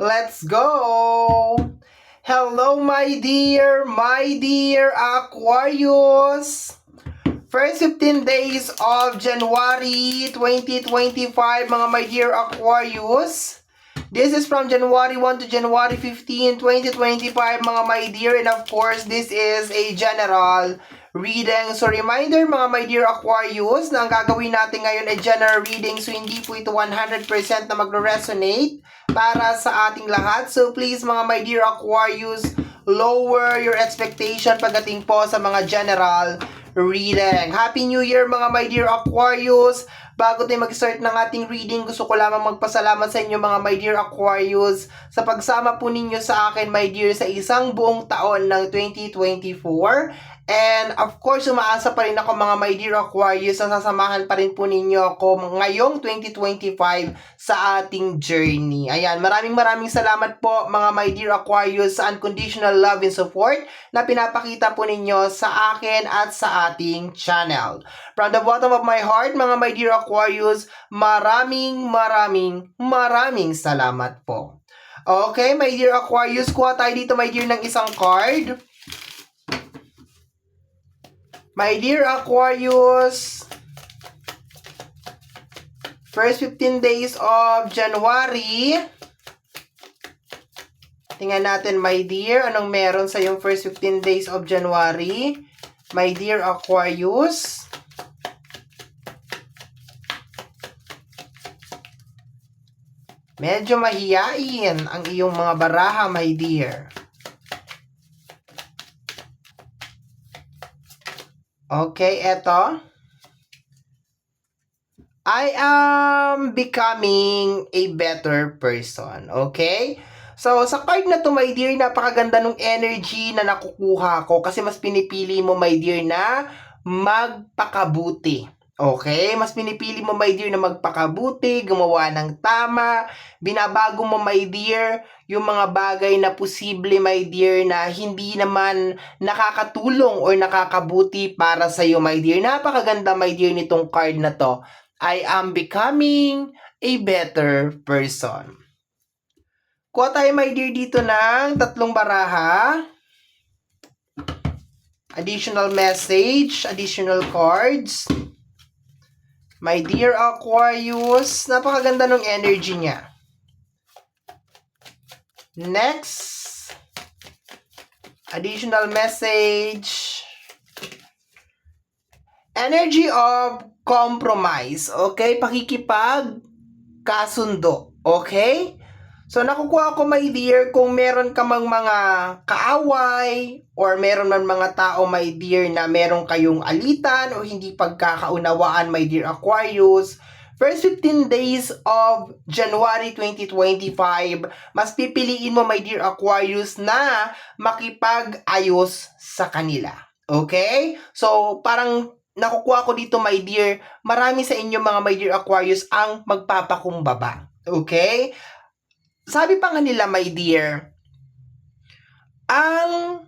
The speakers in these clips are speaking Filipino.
Let's go! Hello, my dear Aquarius! First 15 days of January 2025, mga my dear Aquarius. This is from January 1 to January 15, 2025, mga my dear. And of course, this is a general reading. So reminder, mga my dear Aquarius, na ang gagawin natin ngayon ay general reading. So hindi po ito 100% na magre-resonate para sa ating lahat. So please, mga my dear Aquarius, lower your expectation pagdating po sa mga general reading. Happy New Year, mga my dear Aquarius! Bago tayo mag-start ng ating reading, gusto ko lamang magpasalamat sa inyo, mga my dear Aquarius, sa pagsama po ninyo sa akin, my dear, sa isang buong taon ng 2024. And of course, umaasa pa rin ako, mga my dear Aquarius, na sasamahan pa rin po ninyo ako ngayong 2025 sa ating journey. Ayan, maraming salamat po, mga my dear Aquarius, sa unconditional love and support na pinapakita po ninyo sa akin at sa ating channel. From the bottom of my heart, mga my dear Aquarius, maraming salamat po. Okay, my dear Aquarius, kuha tayo dito, my dear, ng isang card. My dear Aquarius, first 15 days of January. Tingnan natin, my dear, anong meron sa yung first 15 days of January. My dear Aquarius. Medyo mahiyain ang iyong mga baraha, my dear. Okay, eto. I am becoming a better person. Okay? So, sa card na to, my dear, napakaganda ng energy na nakukuha ko kasi mas pinipili mo, my dear, na magpakabuti. Okay? Mas pinipili mo, my dear, na magpakabuti, gumawa ng tama, binabago mo, my dear, yung mga bagay na posible, my dear, na hindi naman nakakatulong or nakakabuti para sa iyo, my dear. Napakaganda, my dear, nitong card na to. I am becoming a better person. Kuha tayo, my dear, dito ng tatlong baraha. Additional message, additional cards. My dear Aquarius, napakaganda ng energy niya. Next, additional message. Energy of compromise, okay? Pakikipagkasundo, okay? So, nakukuha ko, my dear, kung meron ka mang mga kaaway or meron man mga tao, my dear, na meron kayong alitan o hindi pagkakaunawaan, my dear Aquarius, first 15 days of January 2025, mas pipiliin mo, my dear Aquarius, na makipag-ayos sa kanila. Okay? So, parang nakukuha ko dito, my dear, marami sa inyo, mga my dear Aquarius, ang magpapakumbaba. Okay? Sabi pa nga nila, my dear, ang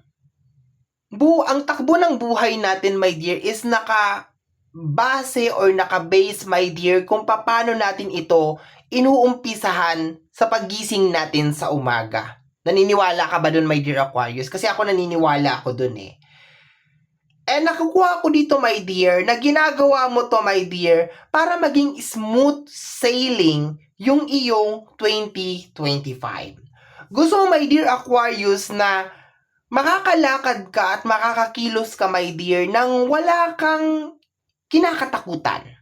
takbo ng buhay natin, my dear, is naka-base or naka-base, my dear, kung paano natin ito inuumpisahan sa paggising natin sa umaga. Naniniwala ka ba dun, my dear Aquarius? Kasi ako naniniwala ako dun eh. And nakukuha ko dito, my dear, na ginagawa mo to, my dear, para maging smooth sailing yung iyong 2025. Gusto mo, my dear Aquarius, na makakalakad ka at makakakilos ka, my dear, nang wala kang kinakatakutan.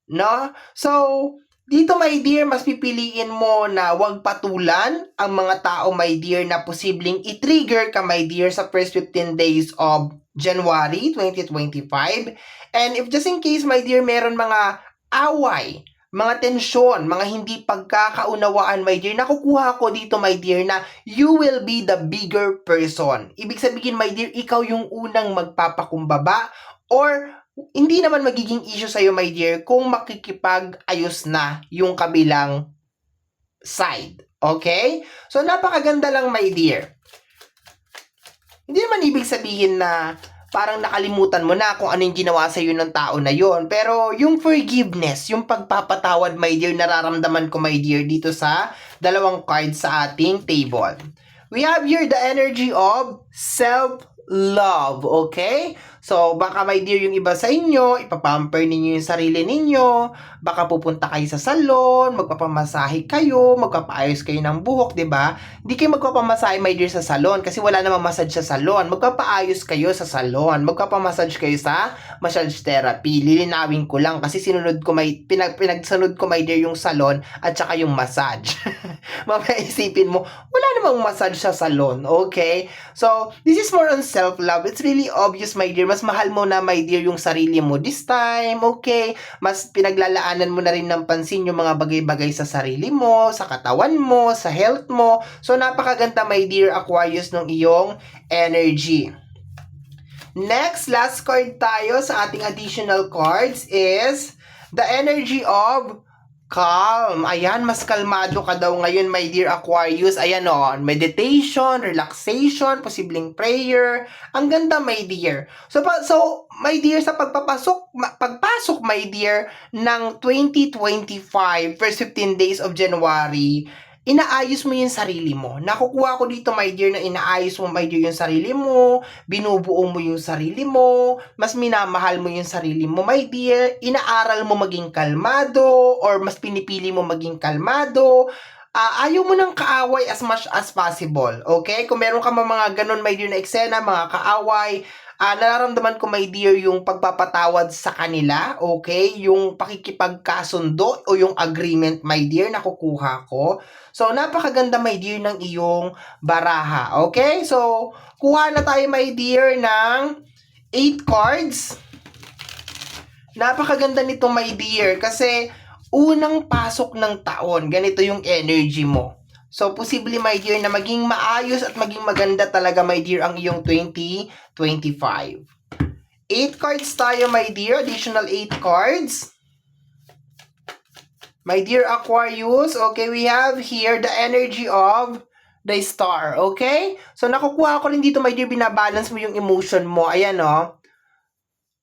No? So, dito, my dear, mas pipiliin mo na wag patulan ang mga tao, my dear, na posibleng i-trigger ka, my dear, sa first 15 days of January 2025. And if just in case, my dear, meron mga away, mga tensyon, mga hindi pagkakaunawaan, my dear, nakukuha ko dito, my dear, na you will be the bigger person. Ibig sabihin, my dear, ikaw yung unang magpapakumbaba or hindi naman magiging issue sa'yo, my dear, kung makikipag-ayos na yung kabilang side. Okay? So, napakaganda lang, my dear. Hindi naman ibig sabihin na parang nakalimutan mo na kung ano yung ginawa sa'yo ng tao na yon. Pero yung forgiveness, yung pagpapatawad, my dear, nararamdaman ko, my dear, dito sa dalawang cards sa ating table. We have here the energy of self-love, okay? So, baka my dear yung iba sa inyo, ipapamper ninyo yung sarili ninyo, baka pupunta kayo sa salon, magpapamasahe kayo, magpapaayos kayo ng buhok, di ba? Hindi kayo magpapamasahe my dear sa salon kasi wala namang massage sa salon. Magpapaayos kayo sa salon, magpapamassage kayo sa massage therapy. Lilinawin ko lang kasi sinunod ko pinagsunod ko my dear yung salon at saka yung massage. Mamaya isipin mo, wala namang massage sa salon, okay? So, this is more on self-love. It's really obvious my dear, mas mahal mo na my dear yung sarili mo this time, okay? Mas pinaglalaanan mo na rin ng pansin yung mga bagay-bagay sa sarili mo, sa katawan mo, sa health mo. So napakaganda my dear Aquarius ng iyong energy. Next, last card tayo sa ating additional cards is the energy of calm. Ayan, mas kalmado ka daw ngayon, my dear Aquarius. Ayan o, meditation, relaxation, posibleng prayer. Ang ganda, my dear. So my dear, sa pagpasok, my dear, ng 2025, first 15 days of January, inaayos mo yung sarili mo. Nakukuha ko dito, my dear, na inaayos mo, my dear, yung sarili mo, binubuo mo yung sarili mo, mas minamahal mo yung sarili mo, my dear, inaaral mo maging kalmado, or mas pinipili mo maging kalmado, ayaw mo ng kaaway as much as possible, okay? Kung meron ka mga ganun, my dear, na eksena, mga kaaway, nararamdaman ko, my dear, yung pagpapatawad sa kanila, okay? Yung pakikipagkasundo o yung agreement, my dear, nakukuha ko. So, napakaganda, my dear, ng iyong baraha, okay? So, kuha na tayo, my dear, ng 8 cards. Napakaganda nito, my dear, kasi unang pasok ng taon, ganito yung energy mo. So, posible, my dear, na maging maayos at maging maganda talaga, my dear, ang iyong 2025. 8 cards tayo, my dear. Additional 8 cards. My dear Aquarius, okay, we have here the energy of the star, okay? So, nakukuha ko rin dito, my dear, binabalance mo yung emotion mo. Ayan, oh.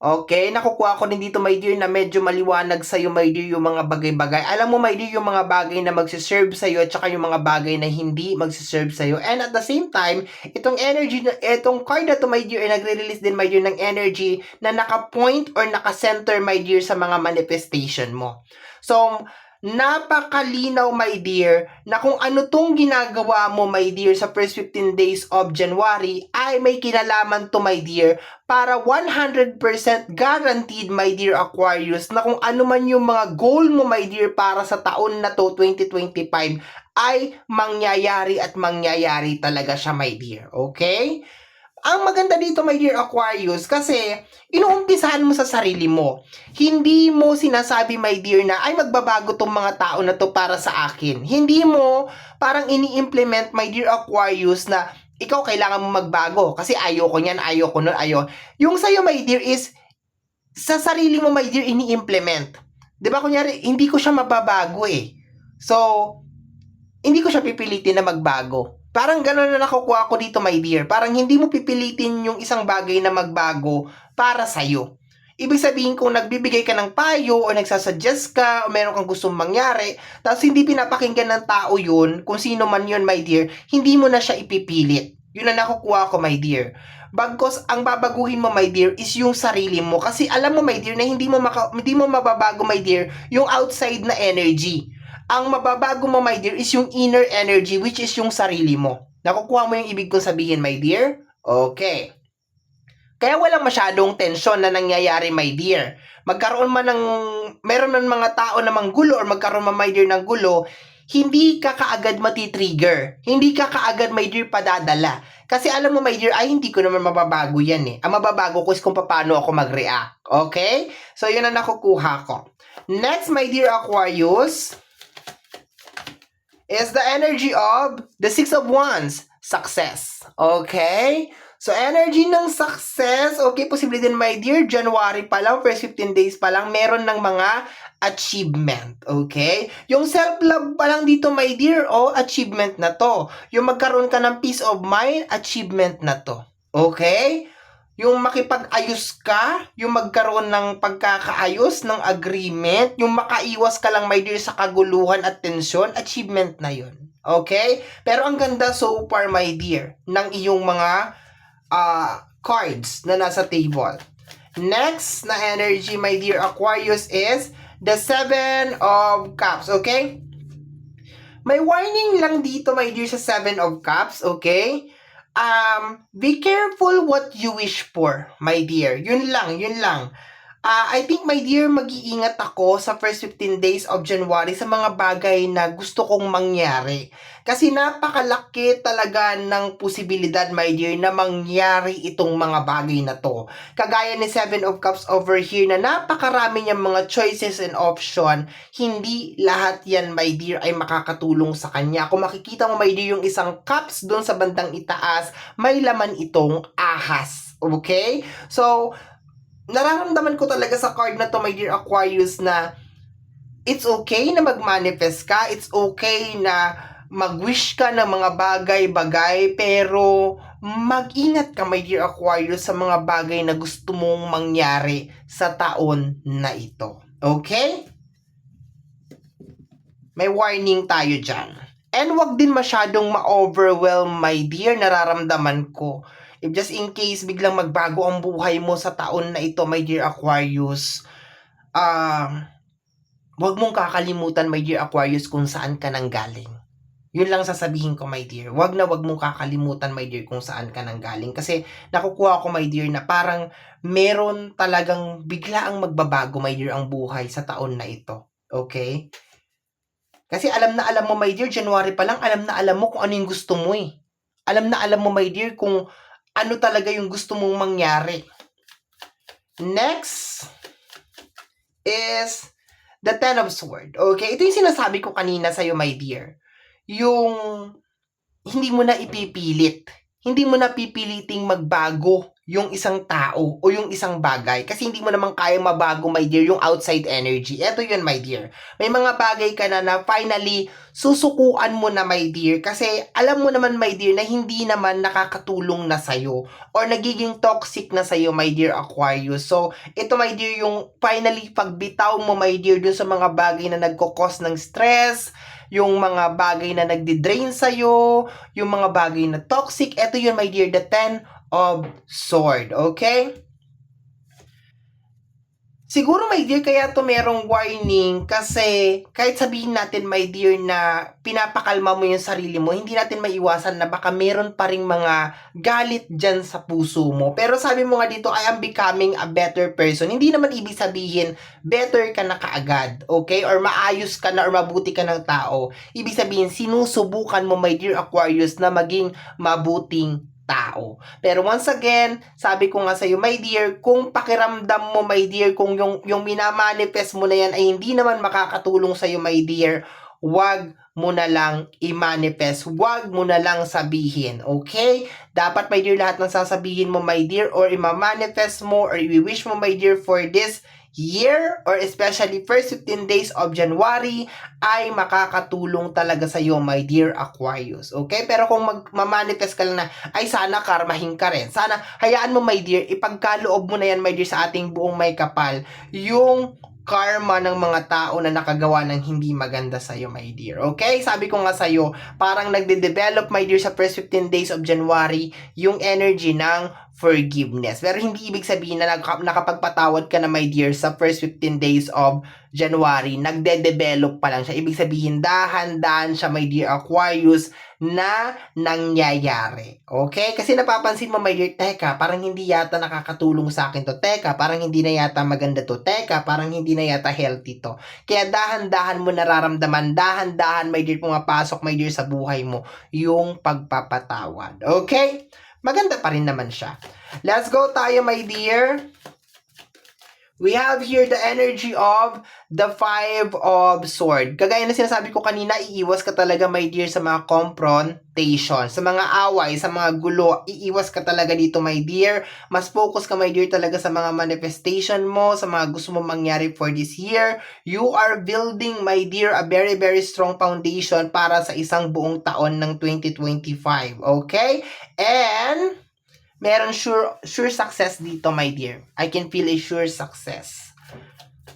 Okay, nakukuha ko din dito, my dear, na medyo maliwanag sa'yo, my dear, yung mga bagay-bagay. Alam mo, my dear, yung mga bagay na magsiserve sa'yo at saka yung mga bagay na hindi magsiserve sa'yo. And at the same time, itong energy, itong card na to, my dear, ay nagre-release din, my dear, ng energy na naka-point or naka-center, my dear, sa mga manifestation mo. So, napakalinaw, my dear, na kung ano tong ginagawa mo, my dear, sa first 15 days of January ay may kinalaman to, my dear, para 100% guaranteed, my dear Aquarius, na kung ano man yung mga goal mo, my dear, para sa taon na to, 2025, ay mangyayari at mangyayari talaga siya, my dear. Okay? Ang maganda dito, my dear Aquarius, kasi inuumpisahan mo sa sarili mo. Hindi mo sinasabi, my dear, na ay magbabago tong mga tao na to para sa akin. Hindi mo parang ini-implement, my dear Aquarius, na ikaw kailangan mo magbago kasi ayoko niyan, ayoko nun, ayoko. Yung sa'yo, my dear, is sa sarili mo, my dear, ini-implement. Diba, kunyari, hindi ko siya mababago eh. So, hindi ko siya pipilitin na magbago. Parang gano'n na nakukuha ko dito, my dear. Parang hindi mo pipilitin yung isang bagay na magbago para sa'yo. Ibig sabihin, kung nagbibigay ka ng payo o nagsasuggest ka o meron kang gustong mangyari, tapos hindi pinapakinggan ng tao yun, kung sino man yun, my dear, hindi mo na siya ipipilit. Yun na nakukuha ko, my dear. Bagkos ang babaguhin mo, my dear, is yung sarili mo. Kasi alam mo, my dear, na hindi mo mababago, my dear, yung outside na energy. Ang mababago mo, my dear, is yung inner energy, which is yung sarili mo. Nakukuha mo yung ibig kong sabihin, my dear? Okay. Kaya walang masyadong tensyon na nangyayari, my dear. Meron man mga tao na manggulo or magkaroon man, my dear, ng gulo, hindi ka kaagad matitrigger. Hindi ka kaagad, my dear, padadala. Kasi alam mo, my dear, ay hindi ko naman mababago yan eh. Ang mababago ko is kung paano ako mag-react. Okay? So, yun ang nakukuha ko. Next, my dear Aquarius, is the energy of the Six of Wands, success. Okay? So, energy ng success, okay, posible din, my dear, January pa lang, first 15 days pa lang, meron ng mga achievement, okay? Yung self-love pa lang dito, my dear, achievement na to. Yung magkaroon ka ng peace of mind, achievement na to. Okay? Yung makipag-ayos ka, yung magkaroon ng pagkakaayos, ng agreement, yung makaiwas ka lang, my dear, sa kaguluhan at tensyon, achievement na yun. Okay? Pero ang ganda so far, my dear, ng iyong mga cards na nasa table. Next na energy, my dear Aquarius, is the Seven of Cups, okay? May warning lang dito, my dear, sa Seven of Cups, okay? Be careful what you wish for, my dear. Yun lang, yun lang. I think, my dear, mag-iingat ako sa first 15 days of January sa mga bagay na gusto kong mangyari. Kasi napakalaki talaga ng posibilidad, my dear, na mangyari itong mga bagay na to. Kagaya ni Seven of Cups over here na napakarami niyang mga choices and option, hindi lahat yan, my dear, ay makakatulong sa kanya. Kung makikita mo, my dear, yung isang cups doon sa bandang itaas, may laman itong ahas. Okay? So, nararamdaman ko talaga sa card na to, my dear Aquarius, na it's okay na mag-manifest ka, it's okay na mag-wish ka ng mga bagay-bagay, pero mag-ingat ka, my dear Aquarius, sa mga bagay na gusto mong mangyari sa taon na ito. Okay? May warning tayo dyan. And wag din masyadong ma-overwhelm, my dear, nararamdaman ko. If just in case biglang magbago ang buhay mo sa taon na ito, my dear Aquarius, wag mong kakalimutan, my dear Aquarius, kung saan ka nang galing. Yun lang sasabihin ko, my dear. Wag mong kakalimutan, my dear, kung saan ka nang galing. Kasi nakukuha ko, my dear, na parang meron talagang biglaang magbabago, my dear, ang buhay sa taon na ito. Okay? Kasi alam na alam mo, my dear, January pa lang, alam na alam mo kung ano yung gusto mo eh. Alam na alam mo, my dear, kung ano talaga yung gusto mong mangyari. Next is the Ten of Swords. Okay? Ito yung sinasabi ko kanina sa'yo, my dear. Yung hindi mo na ipipilit. Hindi mo na pipiliting magbago yung isang tao o yung isang bagay. Kasi hindi mo naman kaya mabago, my dear, yung outside energy. Eto yun, my dear. May mga bagay ka na finally susukuan mo na, my dear. Kasi alam mo naman, my dear, na hindi naman nakakatulong na sa'yo or nagiging toxic na sa'yo, my dear Aquarius. So, ito, my dear, yung finally pagbitaw mo, my dear, dun sa mga bagay na nagkukos ng stress, yung mga bagay na nagdi-drain sa'yo, yung mga bagay na toxic. Ito yun, my dear, the Ten of Sword. Okay? Siguro, my dear, kaya to merong warning kasi kahit sabihin natin, my dear, na pinapakalma mo yung sarili mo, hindi natin maiwasan na baka meron pa ring mga galit dyan sa puso mo. Pero sabi mo nga dito, I am becoming a better person. Hindi naman ibig sabihin, better ka na kaagad, okay? Or maayos ka na or mabuti ka ng tao. Ibig sabihin, sinusubukan mo, my dear Aquarius, na maging mabuting tao. Pero once again, sabi ko nga sa'yo, my dear, kung pakiramdam mo, my dear, kung yung minamanifest mo na yan ay hindi naman makakatulong sa'yo, my dear, wag mo na lang i-manifest. Wag mo na lang sabihin. Okay? Dapat, my dear, lahat ng sasabihin mo, my dear, or i-manifest mo, or i-wish mo, my dear, for this year, or especially first 15 days of January, ay makakatulong talaga sa iyo, my dear Aquarius. Okay? Pero kung mag-manifest ka lang na, ay sana karmahin ka rin. Sana, hayaan mo, my dear, ipagkaloob mo na yan, my dear, sa ating buong may kapal, yung karma ng mga tao na nakagawa ng hindi maganda sa'yo, my dear. Okay? Sabi ko nga sa'yo, parang nagde-develop, my dear, sa first 15 days of January, yung energy ng forgiveness. Pero hindi ibig sabihin na nakapagpatawad ka na, my dear, sa first 15 days of January. Nagde-develop pa lang siya. Ibig sabihin, dahan-dahan siya, my dear Aquarius, na nangyayari. Okay? Kasi napapansin mo, my dear, teka, parang hindi yata nakakatulong sa akin to. Teka, parang hindi na yata maganda to. Teka, parang hindi na yata healthy to. Kaya dahan-dahan mo nararamdaman, dahan-dahan, my dear, pumapasok, my dear, sa buhay mo, yung pagpapatawad. Okay? Maganda pa rin naman siya. Let's go tayo, my dear. We have here the energy of the Five of Swords. Kagaya na sinasabi ko kanina, iiwas ka talaga, my dear, sa mga confrontation, sa mga away, sa mga gulo. Iiwas ka talaga dito, my dear. Mas focus ka, my dear, talaga sa mga manifestation mo, sa mga gusto mo mangyari for this year. You are building, my dear, a very, very strong foundation para sa isang buong taon ng 2025. Okay? And meron sure success dito, my dear. I can feel a sure success.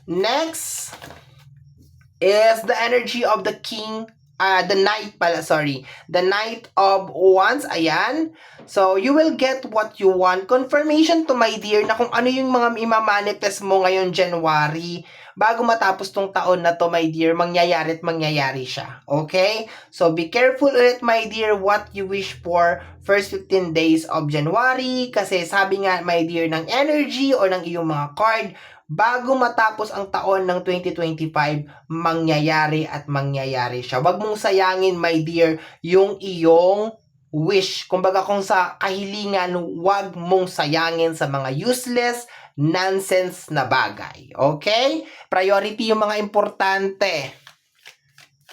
Next is the energy of the King the Knight pala, sorry. The Knight of Wands, ayan. So, you will get what you want. Confirmation to, my dear, na kung ano yung mga imamanifest mo ngayon January, bago matapos tong taon na to, my dear, mangyayari at mangyayari siya. Okay? So, be careful ulit, my dear, what you wish for first 15 days of January. Kasi sabi nga, my dear, ng energy or ng iyong mga card, bago matapos ang taon ng 2025, mangyayari at mangyayari siya. Huwag mong sayangin, my dear, yung iyong wish. Kumbaga kung sa kahilingan, huwag mong sayangin sa mga useless, nonsense na bagay. Okay? Priority yung mga importante.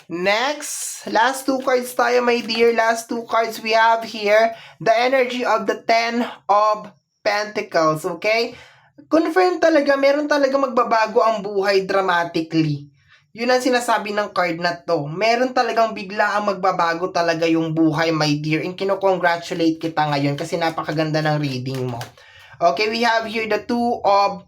Next, last two cards tayo, my dear. Last two cards we have here, the energy of the Ten of Pentacles. Okay? Confirm talaga, meron talaga magbabago ang buhay dramatically. Yun ang sinasabi ng card na to. Meron talagang bigla ang magbabago talaga yung buhay, my dear. And kino-congratulate kita ngayon kasi napakaganda ng reading mo. Okay, we have here the Two of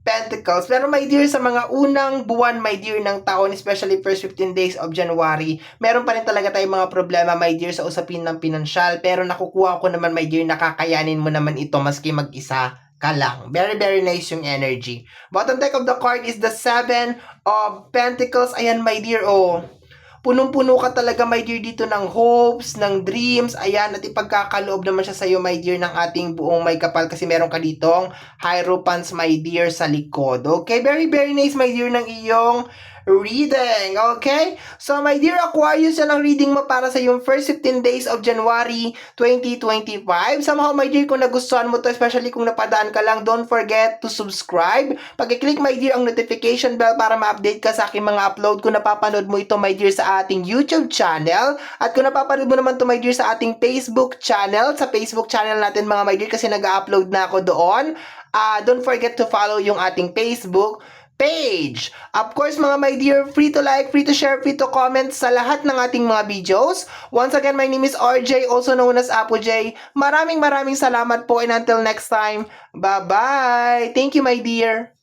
Pentacles. Pero my dear, sa mga unang buwan, my dear, ng taon, especially first 15 days of January, meron pa rin talaga tayong mga problema, my dear, sa usapin ng pinansyal. Pero nakukuha ko naman, my dear, nakakayanin mo naman ito maski mag-isa ka lang. Very, very nice yung energy. Bottom deck of the card is the Seven of Pentacles. Ayan, my dear, oh. Punong-puno ka talaga, my dear, dito ng hopes, ng dreams. Ayan, at ipagkakaloob naman siya sa'yo, my dear, ng ating buong may kapal kasi meron ka ditong Hierophants, my dear, sa likod. Okay, very, very nice, my dear, ng iyong reading. Okay? So, my dear Aquarius, yan ang reading mo para sa yung first 15 days of January 2025. Somehow, my dear, kung nagustuhan mo to, especially kung napadaan ka lang, don't forget to subscribe. Pag-click, my dear, ang notification bell para ma-update ka sa aking mga upload. Kung napapanood mo ito, my dear, sa ating YouTube channel. At kung napapanood mo naman to, my dear, sa ating Facebook channel. Sa Facebook channel natin, mga my dear, kasi nag-upload na ako doon. Don't forget to follow yung ating Facebook page. Of course, mga my dear, free to like, free to share, free to comment sa lahat ng ating mga videos. Once again, my name is RJ, also known as Apo J. Maraming salamat po and until next time, bye-bye! Thank you, my dear!